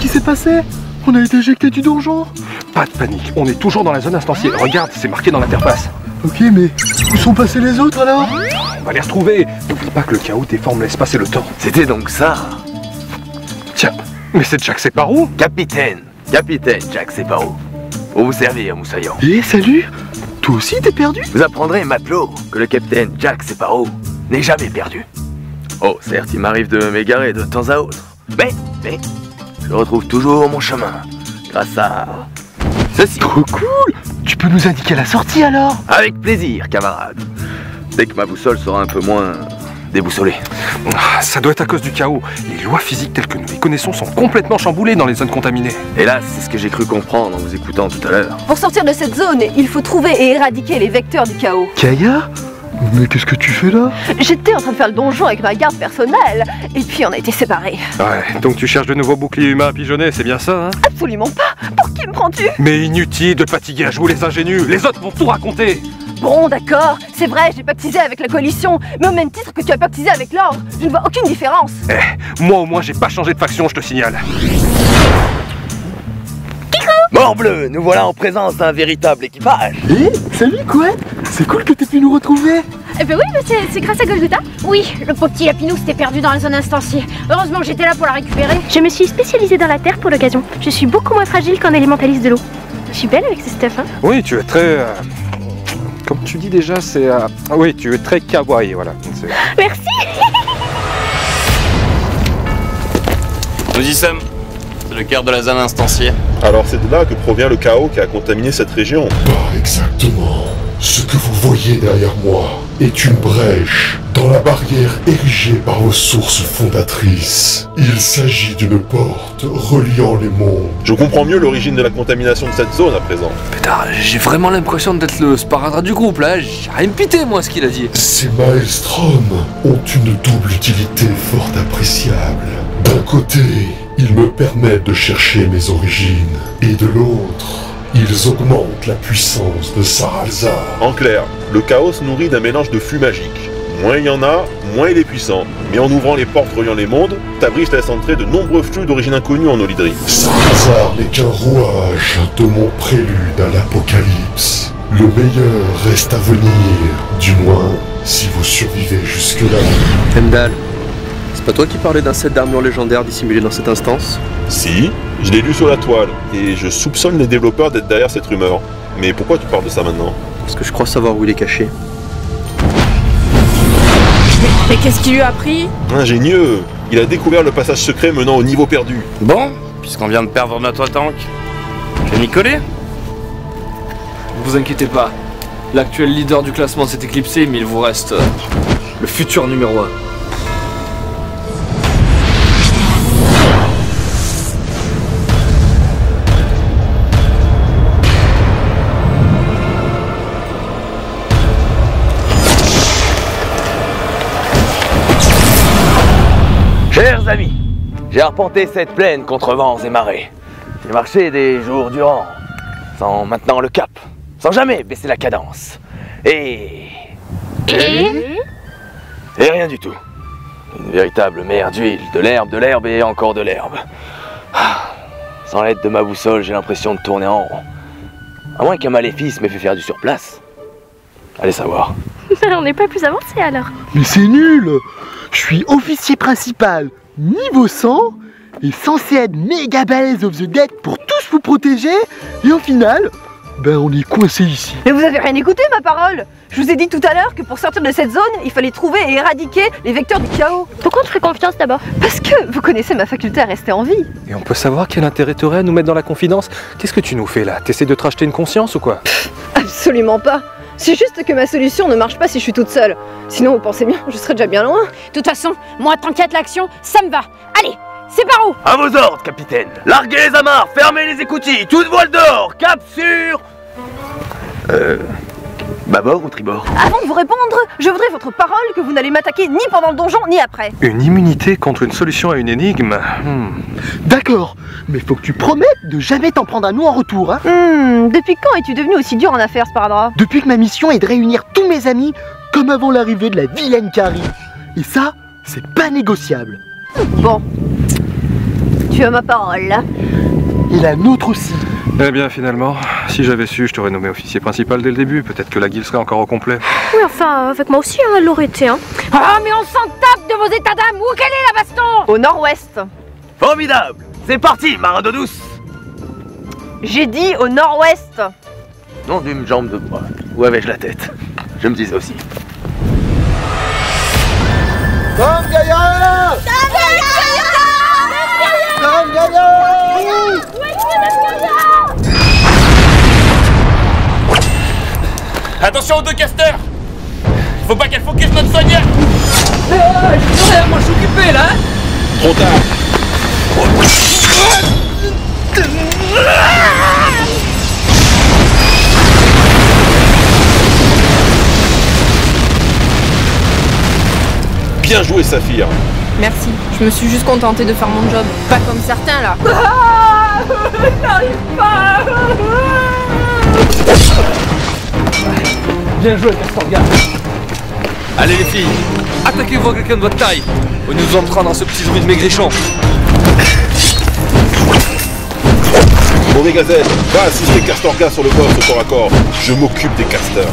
qui s'est passé? On a été éjecté du donjon. Pas de panique, on est toujours dans la zone instanciée. Regarde, c'est marqué dans l'interface. Ok, mais où sont passés les autres alors? On va les retrouver. N'oublie pas que le chaos déforme l'espace et le temps. C'était donc ça. Tiens, mais c'est Jack Sparrow. Capitaine Jack Sparrow. Pour vous servir, Moussaillant. Eh, salut! Toi aussi t'es perdu? Vous apprendrez, matelot, que le capitaine Jack Sparrow n'est jamais perdu. Oh, certes, il m'arrive de m'égarer de temps à autre. Mais, je retrouve toujours mon chemin. Grâce à ceci. Trop cool! Tu peux nous indiquer la sortie alors? Avec plaisir, camarade. Dès que ma boussole sera un peu moins déboussolée. Ah, ça doit être à cause du chaos. Les lois physiques telles que nous les connaissons sont complètement chamboulées dans les zones contaminées. Hélas, c'est ce que j'ai cru comprendre en vous écoutant tout à l'heure. Pour sortir de cette zone, il faut trouver et éradiquer les vecteurs du chaos. Kaya? Mais qu'est-ce que tu fais là? J'étais en train de faire le donjon avec ma garde personnelle, et puis on a été séparés. Ouais, donc tu cherches de nouveaux boucliers humains à pigeonner, c'est bien ça, hein? Absolument pas. Pour qui me prends-tu? Mais inutile de te fatiguer à jouer les ingénus, les autres vont tout raconter. Bon, d'accord, c'est vrai, j'ai pactisé avec la coalition, mais au même titre que tu as pactisé avec l'ordre, je ne vois aucune différence. Eh, moi au moins j'ai pas changé de faction, je te signale. Morbleu, nous voilà en présence d'un véritable équipage. Eh, salut Couette! C'est cool que t'aies pu nous retrouver! Eh ben oui, mais c'est grâce à Golgotha. Oui, le pauvre petit Lapinou s'était perdu dans la zone instanciée. Heureusement que j'étais là pour la récupérer. Je me suis spécialisée dans la terre pour l'occasion. Je suis beaucoup moins fragile qu'un élémentaliste de l'eau. Je suis belle avec ce stuff, hein? Oui, tu es très... Comme tu dis déjà, c'est... Oui, tu es très kawaii, voilà. Merci! Nous y sommes. C'est le cœur de la zone instanciée. Alors c'est de là que provient le chaos qui a contaminé cette région. Pas exactement. Ce que vous voyez derrière moi est une brèche dans la barrière érigée par vos sources fondatrices. Il s'agit d'une porte reliant les mondes. Je comprends mieux l'origine de la contamination de cette zone à présent. Putain, j'ai vraiment l'impression d'être le sparadrap du groupe là. J'ai rien pité moi ce qu'il a dit. Ces maelstroms ont une double utilité fort appréciable. D'un côté, ils me permettent de chercher mes origines, et de l'autre, ils augmentent la puissance de Saralzar. En clair, le chaos se nourrit d'un mélange de flux magiques. Moins il y en a, moins il est puissant. Mais en ouvrant les portes reliant les mondes, Tabriz laisse entrer de nombreux flux d'origine inconnue en Olydrie. Saralzar n'est qu'un rouage de mon prélude à l'apocalypse. Le meilleur reste à venir, du moins si vous survivez jusque-là. Heimdall, c'est pas toi qui parlais d'un set d'armure légendaire dissimulé dans cette instance? Si, je l'ai lu sur la toile, et je soupçonne les développeurs d'être derrière cette rumeur. Mais pourquoi tu parles de ça maintenant? Parce que je crois savoir où il est caché. Mais qu'est-ce qui lui a pris? Ingénieux! Il a découvert le passage secret menant au niveau perdu. Bon, puisqu'on vient de perdre notre tank, je vais m'y coller. Ne vous inquiétez pas, l'actuel leader du classement s'est éclipsé, mais il vous reste le futur numéro 1. Chers amis, j'ai arpenté cette plaine contre vents et marées. J'ai marché des jours durant, sans maintenant le cap, sans jamais baisser la cadence. Et rien du tout. Une véritable mer d'huile, de l'herbe et encore de l'herbe. Sans l'aide de ma boussole, j'ai l'impression de tourner en rond. À moins qu'un maléfice m'ait fait faire du surplace. Allez savoir. On n'est pas plus avancé alors. Mais c'est nul! Je suis officier principal, niveau 100, et censé être méga balèze of the dead pour tous vous protéger, et au final, ben on est coincé ici. Mais vous avez rien écouté ma parole? Je vous ai dit tout à l'heure que pour sortir de cette zone, il fallait trouver et éradiquer les vecteurs du chaos. Pourquoi on te ferait confiance d'abord? Parce que vous connaissez ma faculté à rester en vie. Et on peut savoir quel intérêt t'aurais à nous mettre dans la confidence? Qu'est-ce que tu nous fais là? T'essaies de te racheter une conscience ou quoi? Absolument pas. C'est juste que ma solution ne marche pas si je suis toute seule. Sinon, vous pensez bien, je serais déjà bien loin. De toute façon, moi tant qu'il y a de l'action, ça me va. Allez, c'est par où? À vos ordres, capitaine. Larguez les amarres, fermez les écoutilles, toutes voiles d'or, cap sur... Bâbord ou tribord? Avant de vous répondre, je voudrais votre parole que vous n'allez m'attaquer ni pendant le donjon, ni après. Une immunité contre une solution à une énigme? D'accord, mais faut que tu promettes de jamais t'en prendre à nous en retour, hein. Depuis quand es-tu devenu aussi dur en affaires, Sparadrap? Depuis que ma mission est de réunir tous mes amis, comme avant l'arrivée de la vilaine Carrie. Et ça, c'est pas négociable. Bon. Tu Tu as ma parole. Et la nôtre aussi. Eh bien, finalement, si j'avais su, je t'aurais nommé officier principal dès le début. Peut-être que la guilde serait encore au complet. Oui, enfin, avec moi aussi, hein, elle l'aurait été, hein. Ah, mais on s'en tape de vos états d'âme. Où quelle est la baston? Au nord-ouest. Formidable. C'est parti, marin d'eau douce. J'ai dit au nord-ouest. Non d'une jambe de bois. Où avais-je la tête? Je me disais aussi. Tom Gaillard! Tom Gaillard! Attention aux deux casteurs! Faut pas qu'elle focus notre soigneur! Moi je suis occupé là! Trop tard. Bien joué, Saphir. Merci, je me suis juste contentée de faire mon job, pas comme certains là. J'arrive pas. Bien joué, Castorga. Allez les filles, attaquez-vous à quelqu'un de votre taille, au lieu de vous en prendre à ce petit druide maigrichon. Mauvais gazelle, va assister Castorga sur le boss au corps à corps. Je m'occupe des casteurs.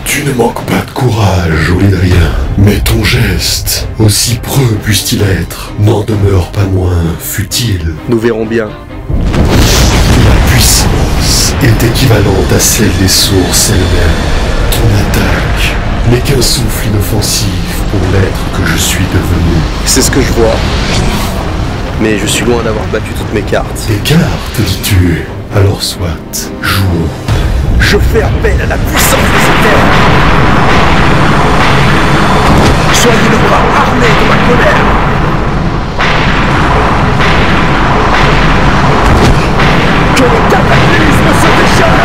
Tu ne manques pas de courage, Olydrien, mais ton geste, aussi preux puisse-t-il être, n'en demeure pas moins futile. Nous verrons bien. La puissance est équivalente à celle des sources elles-mêmes. Ton attaque n'est qu'un souffle inoffensif pour l'être que je suis devenu. C'est ce que je vois. Mais je suis loin d'avoir battu toutes mes cartes. Des cartes, dis-tu? Alors soit, jouons. Je fais appel à la puissance de cette terre. Soyez le bras armé de ma colère. Que le cataclysme se déchaîne.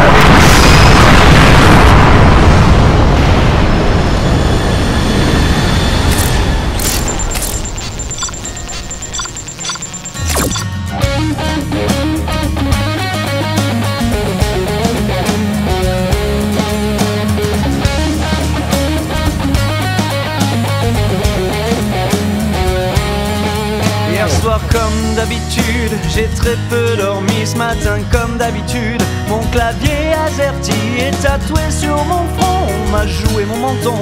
Comme d'habitude, j'ai très peu dormi ce matin comme d'habitude. Mon clavier AZERTY est tatoué sur mon front. On m'a joué mon menton.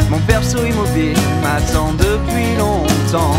Mon perso immobile m'attend depuis longtemps.